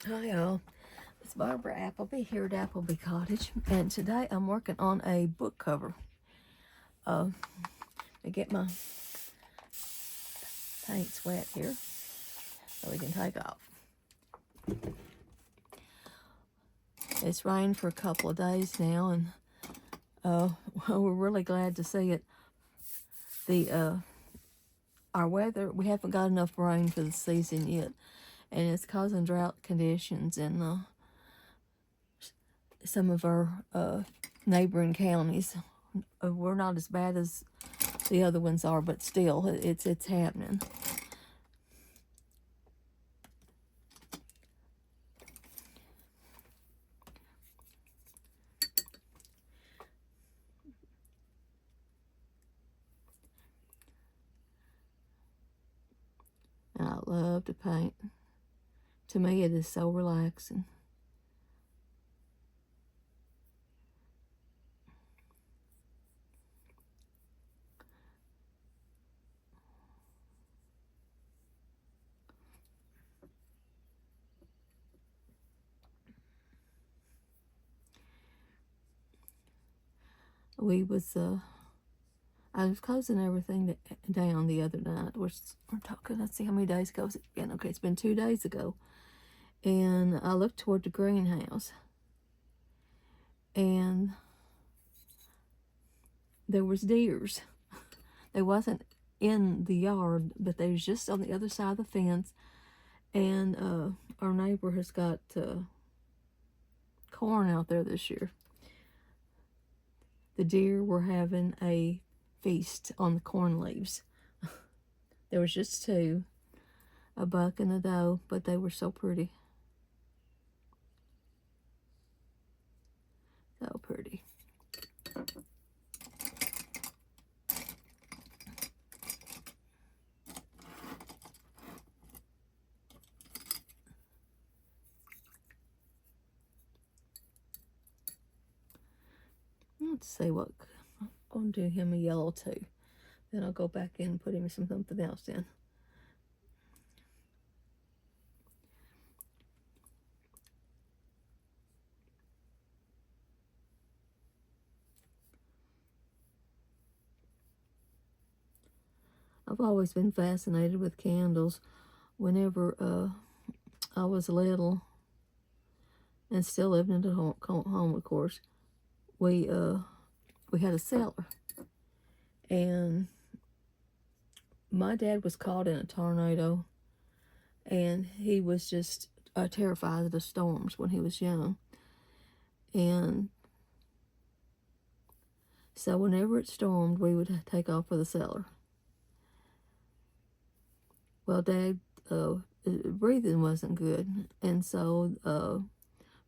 Hi y'all, it's Barbara Appleby here at Appleby Cottage, and today I'm working on a book cover. I get my paints wet here so we can take off. It's rained for a couple of days now, and well, we're really glad to see it. Our weather, we haven't got enough rain for the season yet, and it's causing drought conditions in some of our neighboring counties. We're not as bad as the other ones are, but still, it's happening. And I love to paint. To me, it is so relaxing. I was closing everything down the other night. We're talking, let's see how many days ago it's been. Okay, it's been 2 days ago. And I looked toward the greenhouse, and there was deers. They wasn't in the yard, but they was just on the other side of the fence. And our neighbor has got corn out there this year. The deer were having a feast on the corn leaves. There was just two, a buck and a doe, but they were so pretty. So pretty. Let's see what, I'm going to do him a yellow too. Then I'll go back in and put him something else in. I've always been fascinated with candles. Whenever I was little, and still living at home, of course, we had a cellar, and my dad was caught in a tornado, and he was just terrified of the storms when he was young. And so whenever it stormed, we would take off for the cellar. Well, Dad, breathing wasn't good, and so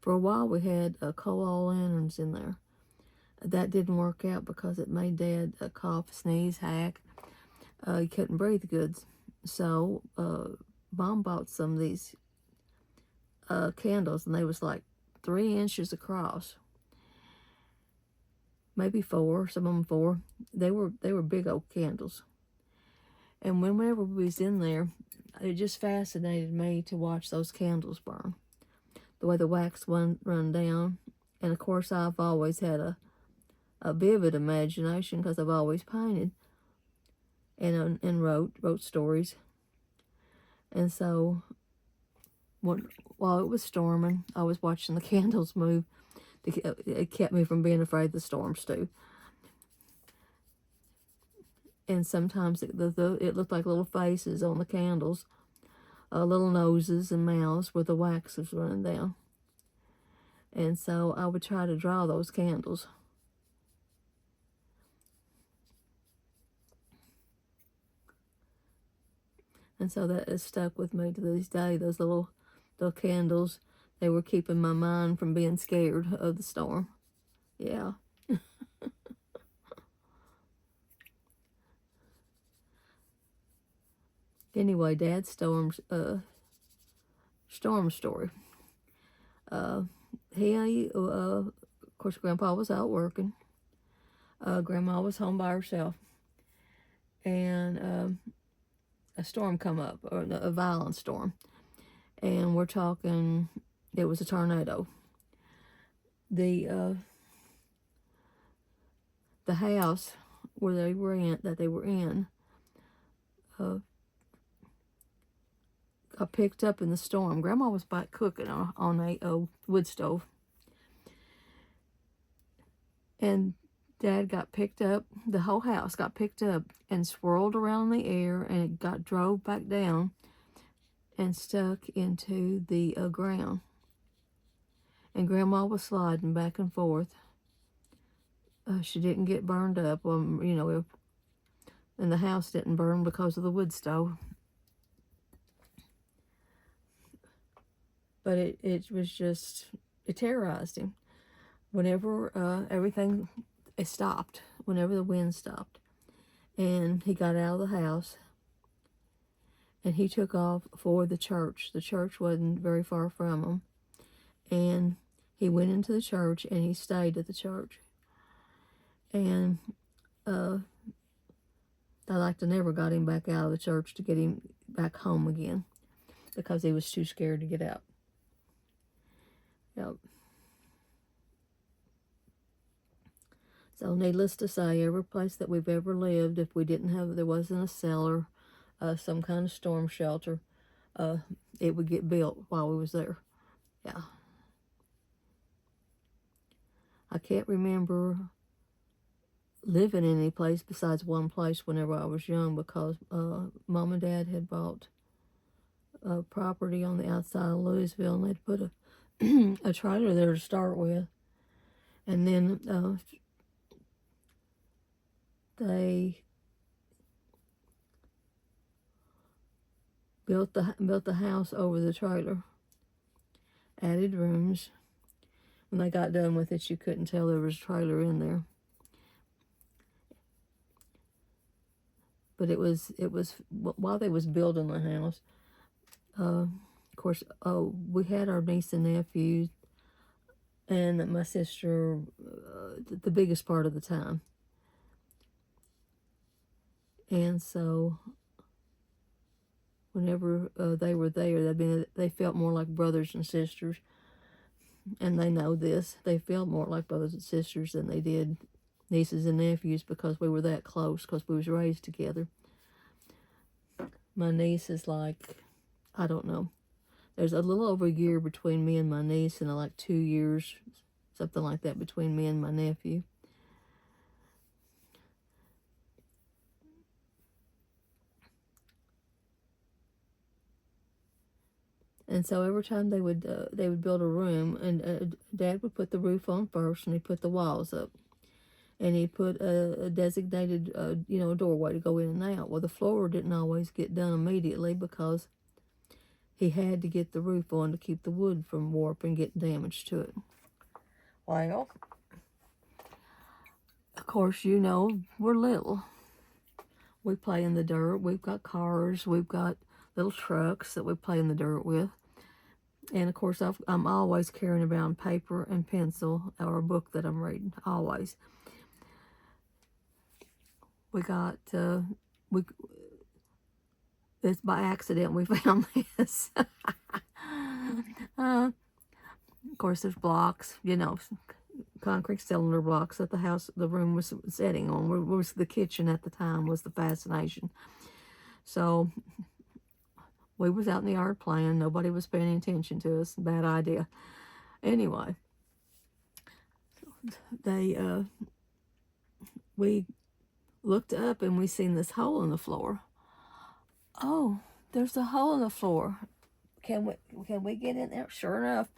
for a while we had coal oil lanterns in there. That didn't work out because it made Dad cough, sneeze, hack. He couldn't breathe good. So Mom bought some of these candles, and they was like 3 inches across, maybe 4, some of them 4. They were big oak candles. And whenever we was in there, it just fascinated me to watch those candles burn, the way the wax run down. And of course, I've always had a vivid imagination because I've always painted and wrote stories. And so while it was storming, I was watching the candles move. It kept me from being afraid of the storms too. And sometimes it looked like little faces on the candles, little noses and mouths where the wax was running down. And so I would try to draw those candles. And so that has stuck with me to this day. Those little candles, they were keeping my mind from being scared of the storm. Yeah. Anyway, Dad's storm story. Of course, Grandpa was out working. Grandma was home by herself. And a storm come up, or a violent storm. And we're talking It was a tornado. The house where they were in, got picked up in the storm. Grandma was back cooking on a wood stove, and Dad got picked up. The whole house got picked up and swirled around in the air, and it drove back down and stuck into the ground. And Grandma was sliding back and forth. She didn't get burned up. And the house didn't burn because of the wood stove. But it was just, it terrorized him. Whenever everything stopped, whenever the wind stopped, and he got out of the house, and he took off for the church. The church wasn't very far from him. And he went into the church, and he stayed at the church. And they like to never got him back out of the church to get him back home again, because he was too scared to get out. Yep. So needless to say, every place that we've ever lived, if we didn't have, there wasn't a cellar, some kind of storm shelter, it would get built while we was there. Yeah. I can't remember living in any place besides one place whenever I was young, because Mom and Dad had bought property on the outside of Louisville, and they'd put a trailer there to start with. And then they built the house over the trailer, added rooms. When they got done with it, you couldn't tell there was a trailer in there. But it was while they was building the house. Of course, we had our niece and nephews, and my sister, the biggest part of the time. And so, whenever they were there, they felt more like brothers and sisters. And they know this. They felt more like brothers and sisters than they did nieces and nephews, because we were that close, because we was raised together. My niece is like, I don't know, there's a little over a year between me and my niece, and like 2 years, something like that, between me and my nephew. And so every time they would build a room, and Dad would put the roof on first, and he put the walls up, and he put a designated doorway to go in and out. Well, the floor didn't always get done immediately, because he had to get the roof on to keep the wood from warping and getting damage to it. Well, of course, we're little. We play in the dirt. We've got cars. We've got little trucks that we play in the dirt with. And, of course, I'm always carrying around paper and pencil, or a book that I'm reading, always. We got, it's by accident we found this. Of course, there's blocks, concrete cylinder blocks that the room was sitting on. Was the kitchen at the time was the fascination. So we was out in the yard playing. Nobody was paying attention to us. Bad idea. Anyway, we looked up, and we seen this hole in the floor. Oh, there's a hole in the floor. Can we get in there? Sure enough,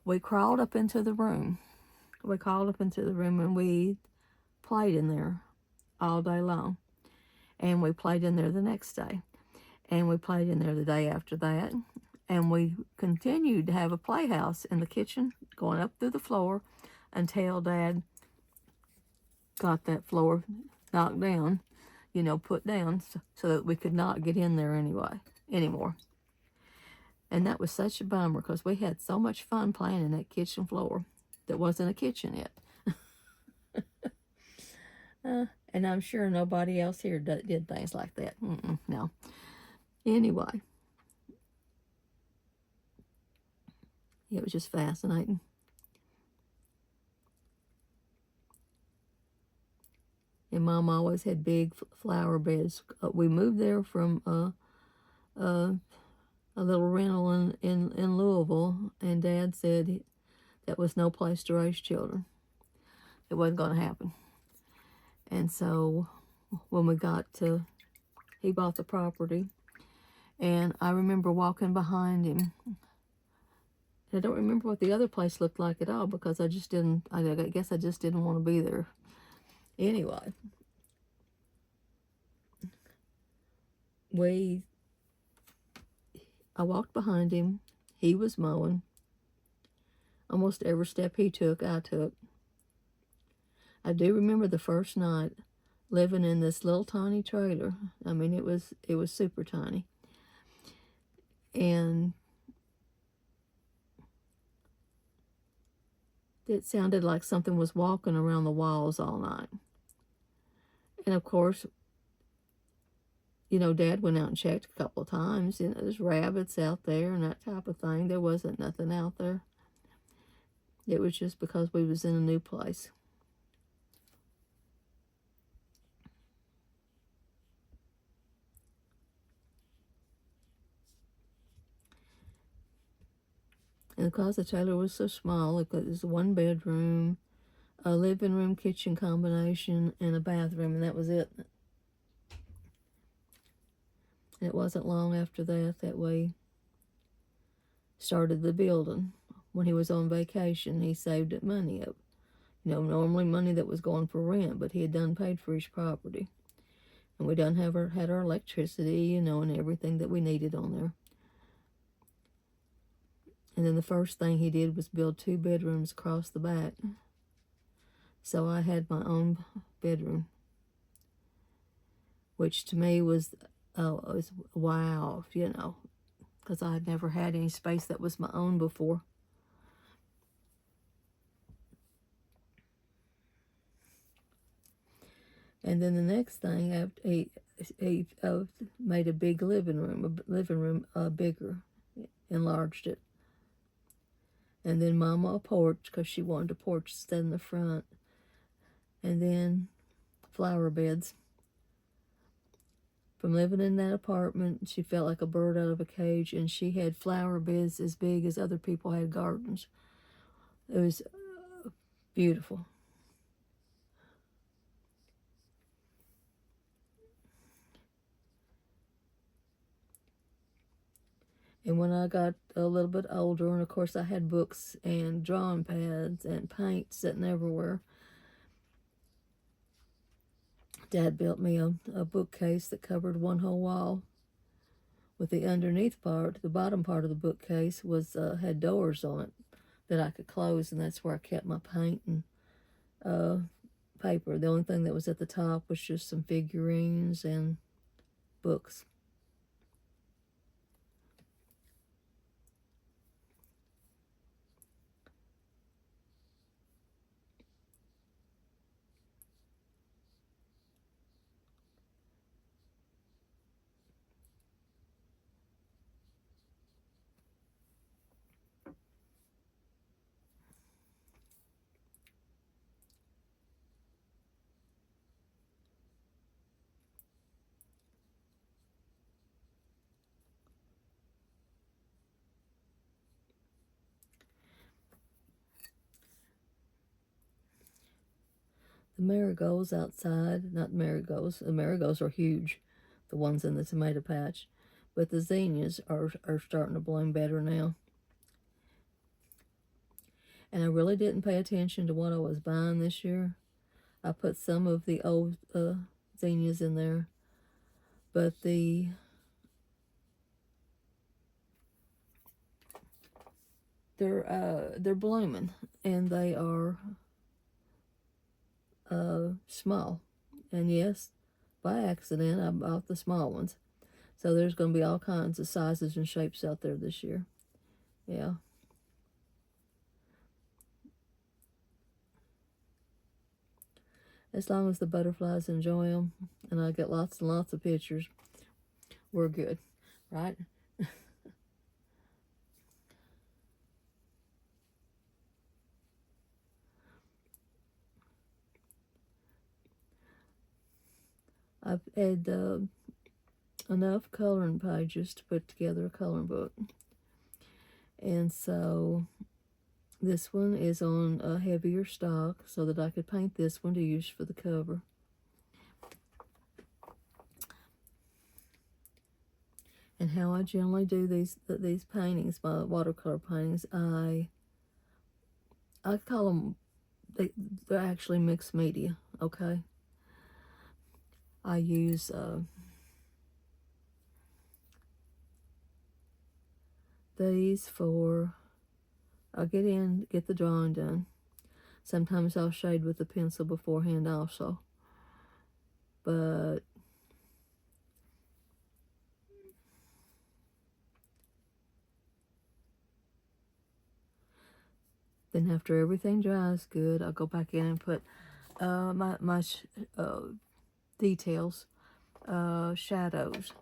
we crawled up into the room. And we played in there all day long. And we played in there the next day. And we played in there the day after that. And we continued to have a playhouse in the kitchen, going up through the floor, until Dad got that floor knocked down, put down, so that we could not get in there anymore. And that was such a bummer, because we had so much fun playing in that kitchen floor that wasn't a kitchen yet. And I'm sure nobody else here did things like that. No. Anyway. It was just fascinating. And Mom always had big flower beds. We moved there from a little rental in Louisville, and Dad said that was no place to raise children. It wasn't going to happen. And so when we got to, he bought the property, and I remember walking behind him. I don't remember what the other place looked like at all because I guess I just didn't want to be there. Anyway, I walked behind him. He was mowing. Almost every step he took, I took. I do remember the first night living in this little tiny trailer. I mean, it was super tiny. And it sounded like something was walking around the walls all night. And of course, you know, Dad went out and checked a couple of times. You know, there's rabbits out there and that type of thing. There wasn't nothing out there. It was just because we was in a new place. And because the trailer was so small, it was 1 bedroom, a living room, kitchen combination, and a bathroom, and that was it. And it wasn't long after that we started the building. When he was on vacation, he saved up money up. You know, normally money that was going for rent, but he had done paid for his property. And we done had our electricity, you know, and everything that we needed on there. And then the first thing he did was build 2 bedrooms across the back. So I had my own bedroom, which to me was wow, you know, because I had never had any space that was my own before. And then the next thing, after he made a big living room bigger, enlarged it. And then Mama a porch, because she wanted a porch to stand in the front. And then flower beds. From living in that apartment, she felt like a bird out of a cage, and she had flower beds as big as other people had gardens. It was beautiful. And when I got a little bit older, and of course I had books and drawing pads and paint sitting everywhere, Dad built me a bookcase that covered 1 whole wall. With the underneath part, the bottom part of the bookcase was had doors on it that I could close, and that's where I kept my paint and paper. The only thing that was at the top was just some figurines and books. The marigolds outside, not marigolds, the marigolds are huge, the ones in the tomato patch, but the zinnias are starting to bloom better now. And I really didn't pay attention to what I was buying this year. I put some of the old zinnias in there, but they're blooming, and they are small. And yes, by accident, I bought the small ones. So there's going to be all kinds of sizes and shapes out there this year. Yeah. As long as the butterflies enjoy them, and I get lots and lots of pictures, we're good, right? I've had enough coloring pages to put together a coloring book. And so this one is on a heavier stock so that I could paint this one to use for the cover. And how I generally do these paintings, my watercolor paintings, I call them, they're actually mixed media, okay? I use these for, I'll get the drawing done. Sometimes I'll shade with a pencil beforehand also. But then after everything dries good, I'll go back in and put my details, shadows.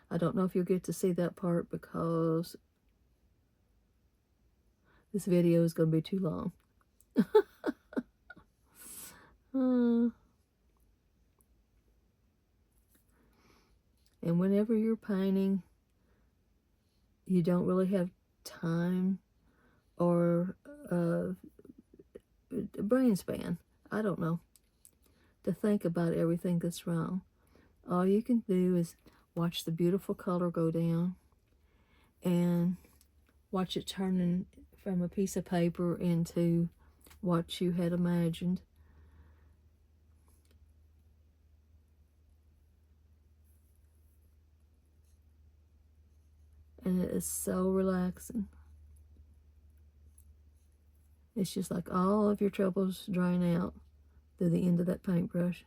I don't know if you'll get to see that part because this video is going to be too long. And whenever you're painting, you don't really have time or a brain span, I don't know, to think about everything that's wrong. All you can do is watch the beautiful color go down and watch it turning from a piece of paper into what you had imagined. And it is so relaxing. It's just like all of your troubles drain out through the end of that paintbrush.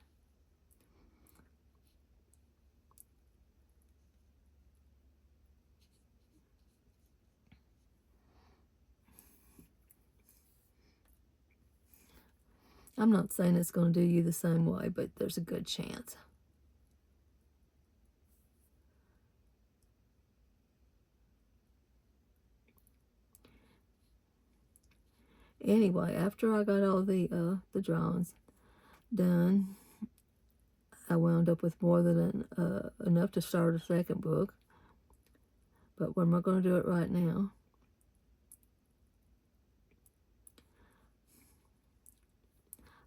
I'm not saying it's going to do you the same way, but there's a good chance. Anyway, after I got all the drawings done, I wound up with more than enough to start a second book. But we're not going to do it right now.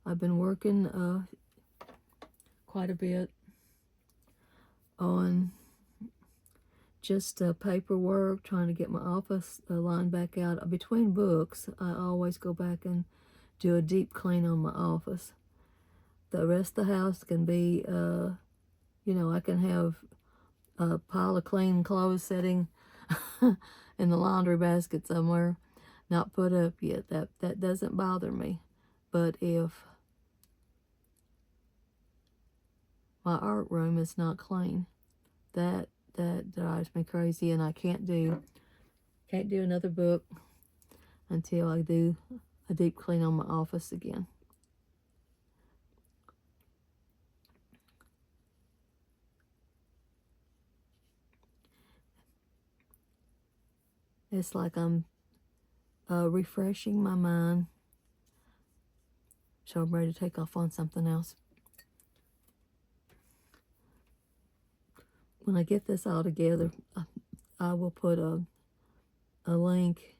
I've been working quite a bit on just paperwork, trying to get my office lined back out. Between books, I always go back and do a deep clean on my office. The rest of the house can be, you know, I can have a pile of clean clothes sitting in the laundry basket somewhere, not put up yet. That doesn't bother me. But if my art room is not clean, that drives me crazy, and I can't do another book until I do a deep clean on my office again. It's like I'm refreshing my mind, so I'm ready to take off on something else. When I get this all together, I will put a link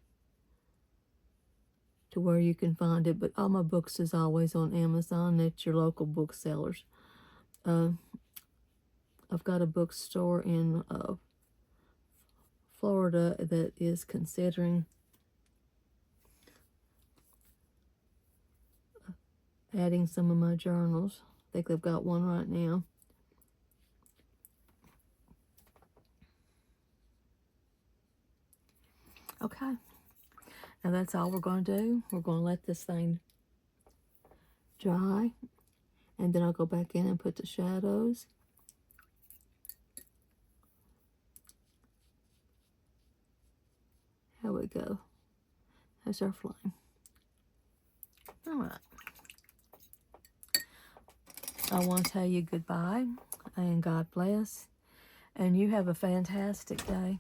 to where you can find it, but all my books is always on Amazon at your local booksellers. I've got a bookstore in Florida that is considering adding some of my journals. I think they've got one right now. Okay, now that's all we're going to do. We're going to let this thing dry, and then I'll go back in and put the shadows. Here we go. There's our flame. All right. I want to tell you goodbye, and God bless, and you have a fantastic day.